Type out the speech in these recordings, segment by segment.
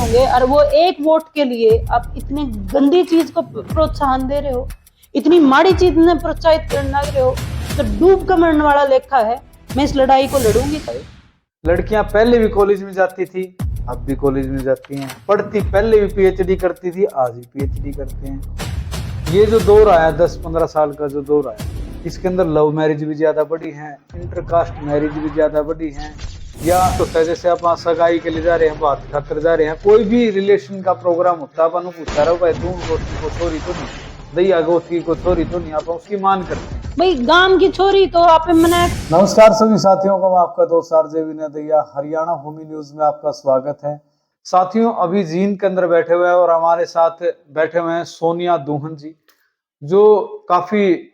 होंगे और वो एक वोट के लिए आप इतने गंदी चीज को प्रोत्साहन दे रहे हो, इतनी माड़ी चीज ने प्रोत्साहित करने लग रहे हो, तो डूब कर मरने वाला लेखा है। मैं इस लड़ाई को लड़ूंगी। लड़कियां पहले भी कॉलेज में जाती थी, अब भी कॉलेज में जाती हैं, पढ़ती पहले भी पीएचडी करती थी, आज भी पीएचडी करते हैं। ये जो दौर आया 10-15 साल का जो दौर आया, इसके अंदर लव मैरिज भी ज्यादा बढ़ी है, इंटरकास्ट मैरिज भी ज्यादा बढ़ी है। या तो जैसे आप सगाई के लिए जा रहे हैं, बात खातर जा रहे हैं, कोई भी रिलेशन का प्रोग्राम होता है, अपन पूछा रहा भाई तू गोती को छोरी तो नहीं, दैया गोती को छोरी तो नहीं, आप उसकी मान करते हैं भाई गांव की छोरी तो आप मना। नमस्कार सभी साथियों को, मैं आपका दोस्त आरजे विनय दैया, हरियाणा होमी न्यूज में आपका स्वागत है। साथियों, अभी जींद के अंदर बैठे हुए हैं और हमारे साथ बैठे हुए हैं सोनिया दुहन जी, जो काफी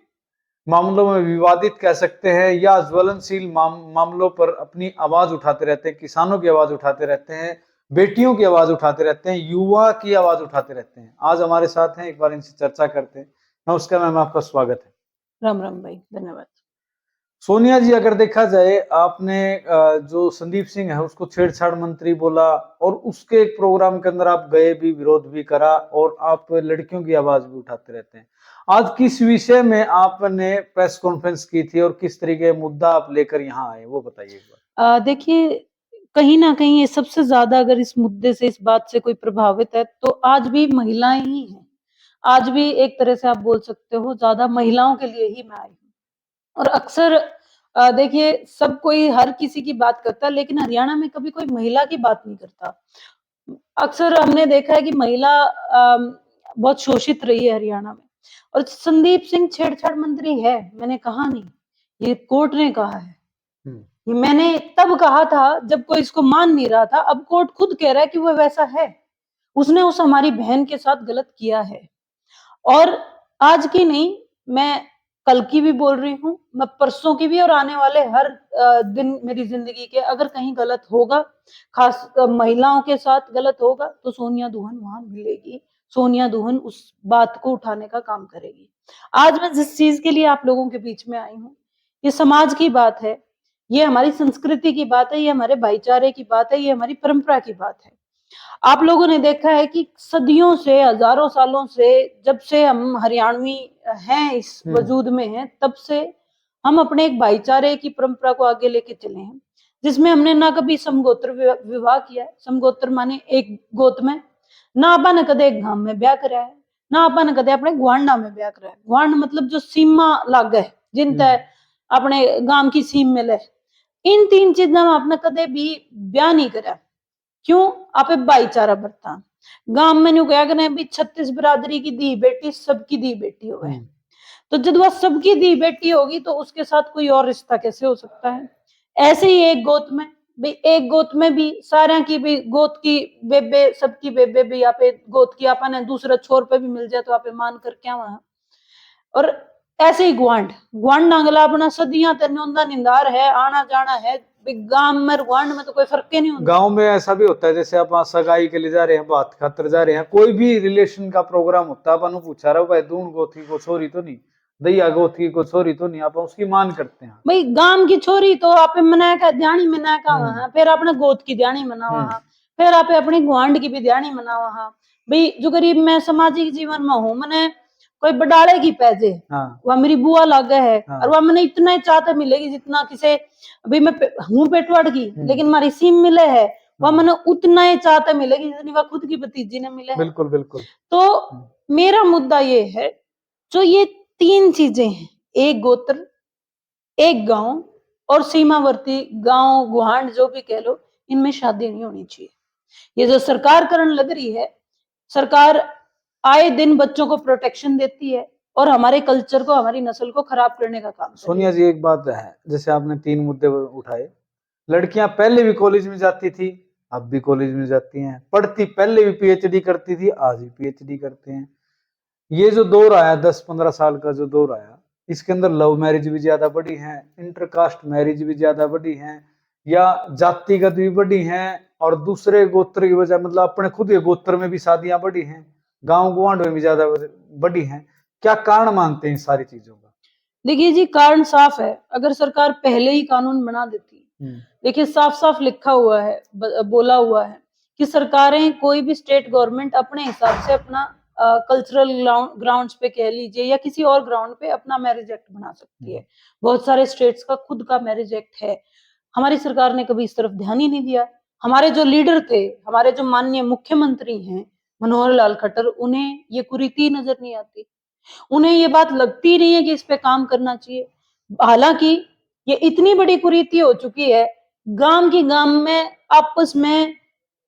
मामलों में विवादित कह सकते हैं या ज्वलनशील मामलों पर अपनी आवाज उठाते रहते हैं, किसानों की आवाज उठाते रहते हैं, बेटियों की आवाज उठाते रहते हैं, युवा की आवाज उठाते रहते हैं। आज हमारे साथ हैं, एक बार इनसे चर्चा करते हैं। नमस्कार मैम, आपका स्वागत है। राम राम भाई, धन्यवाद। सोनिया जी, अगर देखा जाए, आपने जो संदीप सिंह है उसको छेड़छाड़ मंत्री बोला और उसके एक प्रोग्राम के अंदर आप गए भी, विरोध भी करा, और आप लड़कियों की आवाज भी उठाते रहते हैं। आज किस विषय में आपने प्रेस कॉन्फ्रेंस की थी और किस तरीके मुद्दा आप लेकर यहाँ आए, वो बताइए एक बार। देखिए, कहीं ना कहीं ये सबसे ज्यादा अगर इस मुद्दे से, इस बात से कोई प्रभावित है तो आज भी महिलाएं ही हैं। आज भी एक तरह से आप बोल सकते हो ज्यादा महिलाओं के लिए ही मैं आई हूँ। और अक्सर देखिए, सब कोई हर किसी की बात करता है, लेकिन हरियाणा में कभी कोई महिला की बात नहीं करता। अक्सर हमने देखा है कि महिला बहुत शोषित रही है हरियाणा में। और संदीप सिंह छेड़छाड़ मंत्री है, मैंने कहा नहीं, ये कोर्ट ने कहा है। ये मैंने तब कहा था जब कोई इसको मान नहीं रहा था, अब कोर्ट खुद कह रहा है कि वो वैसा है। उसने उस हमारी बहन के साथ गलत किया है। और आज की नहीं, मैं कल की भी बोल रही हूँ, मैं परसों की भी, और आने वाले हर दिन मेरी जिंदगी के अगर कहीं गलत होगा, खास महिलाओं के साथ गलत होगा, तो सोनिया दुहन वहां मिलेगी। सोनिया दुहन उस बात को उठाने का काम करेगी। आज मैं जिस चीज के लिए आप लोगों के बीच में आई हूँ, ये समाज की बात है, ये हमारी संस्कृति की बात है, ये हमारे भाईचारे की बात है, ये हमारी परंपरा की बात है। आप लोगों ने देखा है कि सदियों से, हजारों सालों से, जब से हम हरियाणवी हैं, इस वजूद में हैं, तब से हम अपने एक भाईचारे की परंपरा को आगे लेके चले हैं, जिसमें हमने ना कभी समगोत्र विवाह किया है। समगोत्र माने एक गोत में, ना अपन कदे एक गांव में ब्याह कराया है, ना अपन कदे अपने गुआंढा में ब्याह कराया है। गुआंढ मतलब जो सीमा लाग है, जिन तय अपने गांव की सीम में ले, इन तीन चीजों में आपने कदे भी ब्याह नहीं करा। क्यों? आप भाईचारा बरता। गांव में न्यू क्या करें, भी 36 बिरादरी की दी बेटी सबकी दी बेटी हो गए। तो जब वह सबकी दी बेटी होगी तो उसके साथ कोई और रिश्ता कैसे हो सकता है? ऐसे ही एक गोत में, भाई एक गोत में भी सारा की भी गोत की बेबे, सबकी बेबे भी आप गोत की आपन है, दूसरा छोर पे भी मिल जाए तो आप मान कर क्या वहां। और ऐसे ही गुआंढ गुआंढ नांगला अपना सदियां तन्योंदा निंदार है, आना जाना है। गांव में गुआंढ में तो कोई फर्क ही नहीं होता। गांव में ऐसा भी होता है, जैसे आप सगाई के लिए जा रहे हैं, बात खातर जा रहे हैं, कोई भी रिलेशन का प्रोग्राम होता है, अपन पूछा रहा भाई दून गोथी को छोरी तो नहीं, दैया गोथी को छोरी तो नहीं, आप उसकी मान करते हैं। भाई गांव की छोरी तो आप मना का ध्यानी मना का वहां, फिर अपने गोद की ध्यानी मना वहां, फिर आप अपनी गुआंढ की भी ध्यानी मना वहां। भाई जो गरीब मैं सामाजिक जीवन में हूँ, मैंने कोई बडाले की पैजे, वह मेरी बुआ लागे है, और वह मैंने इतना ही चाहते मिलेगी जितना किसे, अभी मैं हूँ पेटवाड़ की, लेकिन हमारी सीम मिले है, वह मैंने उतना ही चाहते मिलेगी जितनी वह खुद की भतीजी ने मिले। बिल्कुल बिल्कुल। तो मेरा मुद्दा ये है, जो ये तीन चीजें हैं, एक गोत्र, एक गांव और सीमावर्ती गांव गुहांड जो भी कह लो, इनमें शादी नहीं होनी चाहिए। ये जो सरकार करने लग रही है, सरकार आए दिन बच्चों को प्रोटेक्शन देती है और हमारे कल्चर को, हमारी नस्ल को खराब करने का काम। सोनिया जी, एक बात है, जैसे आपने 3 मुद्दे उठाए, लड़कियां पहले भी कॉलेज में जाती थी, अब भी कॉलेज में जाती हैं, पढ़ती पहले भी पीएचडी करती थी, आज भी पीएचडी करते हैं। ये जो दौर आया 10-15 साल का जो दौर आया, इसके अंदर लव मैरिज भी ज्यादा बढ़ी है, इंटरकास्ट मैरिज भी ज्यादा बढ़ी है, या जातिगत भी बढ़ी है, और दूसरे गोत्र की वजह, मतलब अपने खुद के गोत्र में भी शादियां बढ़ी हैं, गांव गुआंढ में भी ज्यादा बढ़ी हैं। क्या कारण मानते हैं इन सारी चीजों का? देखिए जी, कारण साफ है। अगर सरकार पहले ही कानून बना देती, देखिए साफ साफ लिखा हुआ है, बोला हुआ है कि सरकारें, कोई भी स्टेट गवर्नमेंट अपने हिसाब से अपना कल्चरल ग्राउंड्स पे कह लीजिए या किसी और ग्राउंड पे अपना मैरिज एक्ट बना सकती है। बहुत सारे स्टेट्स का खुद का मैरिज एक्ट है। हमारी सरकार ने कभी इस तरफ ध्यान ही नहीं दिया। हमारे जो लीडर थे, हमारे जो माननीय मुख्यमंत्री हैं मनोहर लाल खट्टर, उन्हें ये कुरीति नजर नहीं आती। उन्हें ये बात लगती नहीं है कि इस पे काम करना चाहिए। हालांकि ये इतनी बड़ी कुरीति हो चुकी है, गांव की गांव में आपस में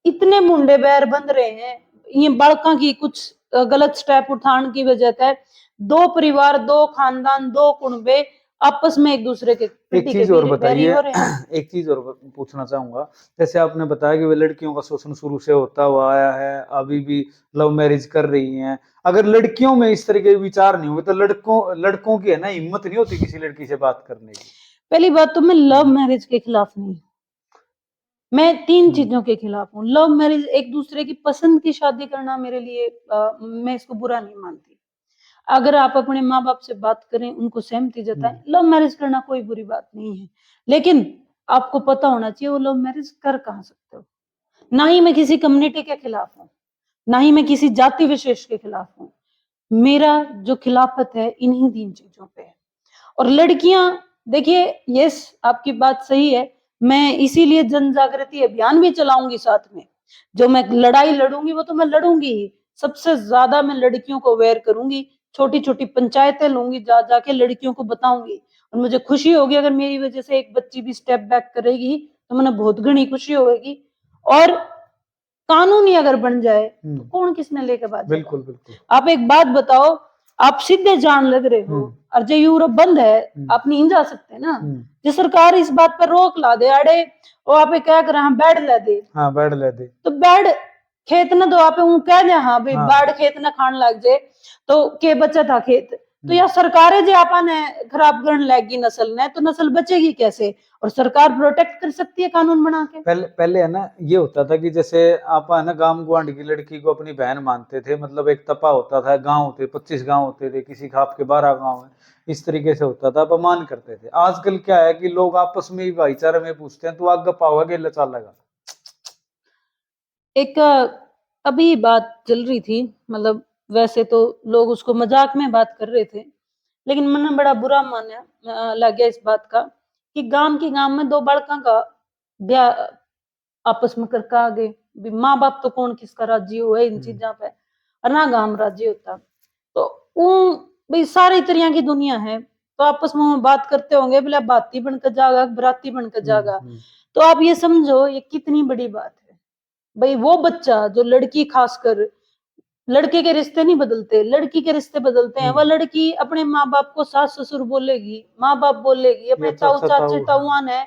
इतने मुंडे बैर बंध रहे हैं, ये बड़का की कुछ गलत स्टेप उठाने की वजह से दो परिवार, दो खानदान, दो कुनबे आपस में एक दूसरे के एक चीज और बैरी बताइए, हो रहे हैं। एक चीज और पूछना चाहूंगा। जैसे आपने बताया कि वे लड़कियों का शोषण शुरू से होता हुआ आया है, अभी भी लव मैरिज कर रही हैं। अगर लड़कियों में इस तरह के विचार नहीं हुए तो लड़कों की है ना हिम्मत नहीं होती किसी लड़की से बात करने की। पहली बात तो मैं लव मैरिज के खिलाफ नहीं हूँ। मैं तीन चीजों के खिलाफ हूँ। लव मैरिज, एक दूसरे की पसंद की शादी करना, मेरे लिए मैं इसको बुरा नहीं मानती। अगर आप अपने माँ बाप से बात करें, उनको सहमति जताएं, लव मैरिज करना कोई बुरी बात नहीं है। लेकिन आपको पता होना चाहिए वो लव मैरिज कर कहाँ सकते हो। ना ही मैं किसी कम्युनिटी के खिलाफ हूँ, ना ही मैं किसी जाति विशेष के खिलाफ हूँ। मेरा जो खिलाफत है इन्हीं तीन चीजों पे है। और लड़कियां, देखिए, यस, आपकी बात सही है। मैं इसीलिए जन जागृति अभियान भी चलाऊंगी साथ में। जो मैं लड़ाई लड़ूंगी वो तो मैं लड़ूंगी ही। सबसे ज्यादा मैं लड़कियों को अवेयर करूंगी, छोटी छोटी पंचायतें लूंगी, जा जाके लड़कियों को बताऊंगी। और मुझे खुशी होगी अगर मेरी वजह से एक बच्ची भी स्टेप बैक करेगी, तो मुझे बहुत घनी खुशी होगी। और कानूनी अगर बन जाए तो कौन किसने लेके बात। बिल्कुल बिल्कुल। आप एक बात बताओ, आप सीधे जान लग रहे हो और जो यूरोप बंद है, आप नहीं जा सकते ना। जो सरकार इस बात पर रोक ला दे, अड़े वो आप क्या कर हाँ बैठ ले दे, हाँ बैठ ले दे, तो बैठ खेत न, तो आप कह दे हाँ भाई बैठ खेत न खान लग जाए तो के बचा था खेत। तो या सरकारें जो आपा ने खराब करने लगी नस्ल ने, तो नस्ल बचेगी कैसे। और सरकार प्रोटेक्ट कर सकती है कानून बना के। पहले है ना ये होता था कि जैसे आप है ना गांव गुआंढ की लड़की को अपनी बहन मानते थे, मतलब एक तपा होता था, गांव होते 25 गांव होते थे, किसी खाप के 12 गांव है, इस तरीके से होता था, अपमान करते थे। आजकल क्या है कि लोग आपस में ही भाईचारे में पूछते हैं, तो आग पाओगे लचा लगा। एक अभी बात चल रही थी, मतलब वैसे तो लोग उसको मजाक में बात कर रहे थे, लेकिन मैंने बड़ा बुरा माना लग गया इस बात का कि गांव के गांव में दो बड़का का ब्याह आपस में करके आ गए। माँ बाप तो कौन किसका राजी हुआ इन चीजों पे, और ना गांव राजी होता। तो भाई सारी तरह की दुनिया है, तो आपस में बात करते होंगे, बोले बाती बनकर जागा, बराती बनकर जागा। तो आप ये समझो ये कितनी बड़ी बात है। भाई वो बच्चा जो लड़की, खासकर लड़के के रिश्ते नहीं बदलते, लड़की के रिश्ते बदलते हैं। वह लड़की अपने माँ बाप को सास ससुर बोलेगी, माँ बाप बोलेगी, अपने ताऊ चाचे ताऊआन है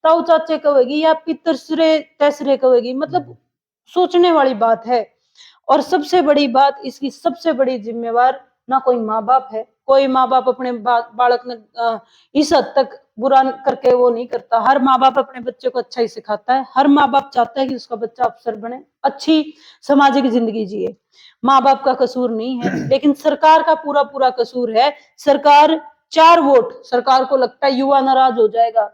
ताऊ चाचे कहेगी, या पितरसरे तैसरे कहेगी। मतलब सोचने वाली बात है। और सबसे बड़ी बात, इसकी सबसे बड़ी जिम्मेवार ना कोई माँ बाप है। कोई माँ बाप अपने बालक ने इस हद तक बुरा करके वो नहीं करता। हर माँ बाप अपने बच्चे को अच्छा ही सिखाता है। हर माँ बाप चाहता है कि उसका बच्चा अफसर बने, अच्छी सामाजिक जिंदगी जिए। माँ बाप का कसूर नहीं है, लेकिन सरकार का पूरा पूरा कसूर है। सरकार 4 वोट, सरकार को लगता है युवा नाराज हो जाएगा।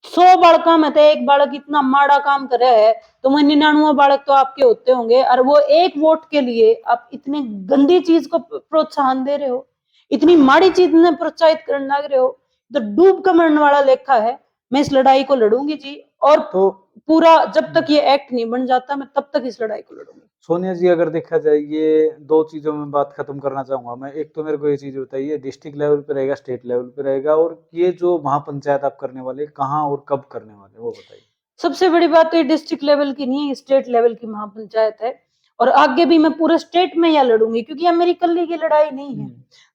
100 बालका में तो एक बालक इतना माड़ा काम कर रहा है, तो 99 बालक तो आपके होते होंगे, और वो एक वोट के लिए आप इतने गंदी चीज को प्रोत्साहन दे रहे हो, इतनी माड़ी चीज में प्रोत्साहित करने लग रहे हो। तो डूब कर मरने वाला लेखा है। मैं इस लड़ाई को लड़ूंगी जी, और तो पूरा जब तक ये एक्ट नहीं बन जाता, मैं तब तक इस लड़ाई को लड़ूंगी। सोनिया जी, अगर देखा जाए, ये 2 चीजों में बात खत्म करना चाहूंगा मैं। एक तो मेरे को ये चीज बताइए, डिस्ट्रिक्ट लेवल पे रहेगा, स्टेट लेवल पे रहेगा, और ये जो महापंचायत आप करने वाले कहाँ और कब करने वाले वो बताइए। सबसे बड़ी बात तो ये डिस्ट्रिक्ट लेवल की नहीं है, स्टेट लेवल की महापंचायत है। और आगे भी मैं पूरे स्टेट में यह लड़ूंगी, क्योंकि यह मेरी कल्ली की लड़ाई नहीं है।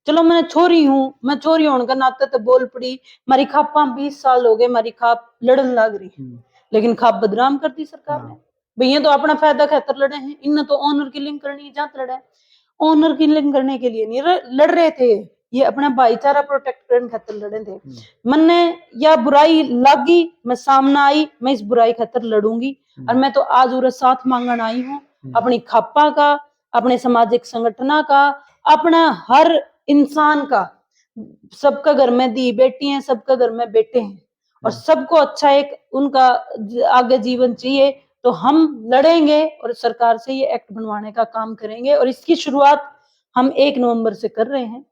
चलो मैं छोरी हूँ, मैं छोरी होने का नाते तो बोल पड़ी, मारी खापा 20 साल हो गए, मारी खाप लड़न लग रही, लेकिन खाप बदनाम कर दी सरकार ने। भैया तो अपना फायदा खातर लड़े हैं, इन्हें तो ऑनर किलिंग करनी है, जात लड़ा है। ऑनर किलिंग करने के लिए नहीं लड़ रहे थे, ये अपना भाईचारा प्रोटेक्ट करने खातर लड़े थे। मन या बुराई लागी, मैं सामना आई, मैं इस बुराई खातर लड़ूंगी। और मैं तो आज उरे साथ मांगन आई हूँ, अपनी खापा का, अपने सामाजिक संगठना का, अपना हर इंसान का। सबका घर में दी बेटी हैं, सबका घर में बेटे हैं, और सबको अच्छा एक उनका आगे जीवन चाहिए। तो हम लड़ेंगे और सरकार से ये एक्ट बनवाने का काम करेंगे। और इसकी शुरुआत हम 1 नवंबर से कर रहे हैं।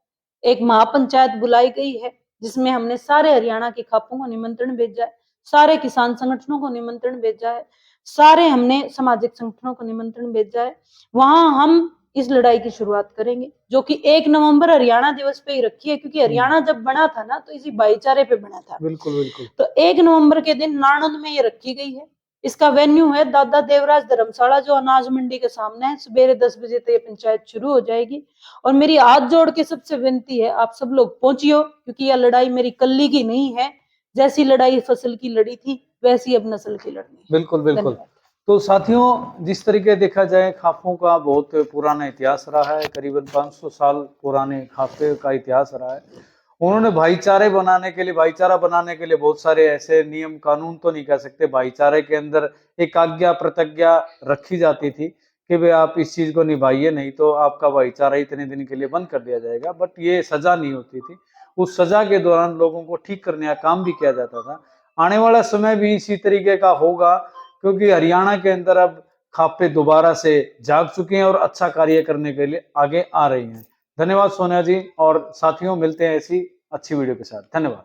एक महापंचायत बुलाई गई है जिसमें हमने सारे हरियाणा के खापों को निमंत्रण भेजा है, सारे किसान संगठनों को निमंत्रण भेजा है, सारे हमने सामाजिक संगठनों को निमंत्रण भेजा है। वहां हम इस लड़ाई की शुरुआत करेंगे, जो कि 1 नवंबर हरियाणा दिवस पे ही रखी है, क्योंकि हरियाणा जब बना था ना तो इसी भाईचारे पे बना था। बिल्कुल बिल्कुल। तो 1 नवंबर के दिन नाणंद में ये रखी गई है। इसका वेन्यू है दादा देवराज धर्मशाला, जो अनाज मंडी के सामने है। सवेरे 10 बजे तक ये पंचायत शुरू हो जाएगी। और मेरी हाथ जोड़ के सबसे विनती है, आप सब लोग पहुंचियो, क्योंकि यह लड़ाई मेरी कल्ली की नहीं है। जैसी लड़ाई फसल की लड़ी थी, वैसी अब नस्ल की लड़नी है। बिल्कुल बिल्कुल। धन्यवाद। तो साथियों, जिस तरीके देखा जाए, खापों का बहुत पुराना इतिहास रहा है, करीबन 500 साल पुराने खापे का इतिहास रहा है। उन्होंने भाईचारा बनाने के लिए बहुत सारे ऐसे नियम कानून तो नहीं कह सकते, भाईचारे के अंदर एक आज्ञा प्रतिज्ञा रखी जाती थी कि भाई आप इस चीज को निभाइए, नहीं तो आपका भाईचारा इतने दिन के लिए बंद कर दिया जाएगा। बट ये सजा नहीं होती थी। उस सजा के दौरान लोगों को ठीक करने का काम भी किया जाता था। आने वाला समय भी इसी तरीके का होगा, क्योंकि हरियाणा के अंदर अब खापे दोबारा से जाग चुके हैं और अच्छा कार्य करने के लिए आगे आ रही हैं। धन्यवाद सोनिया जी, और साथियों मिलते हैं ऐसी अच्छी वीडियो के साथ। धन्यवाद।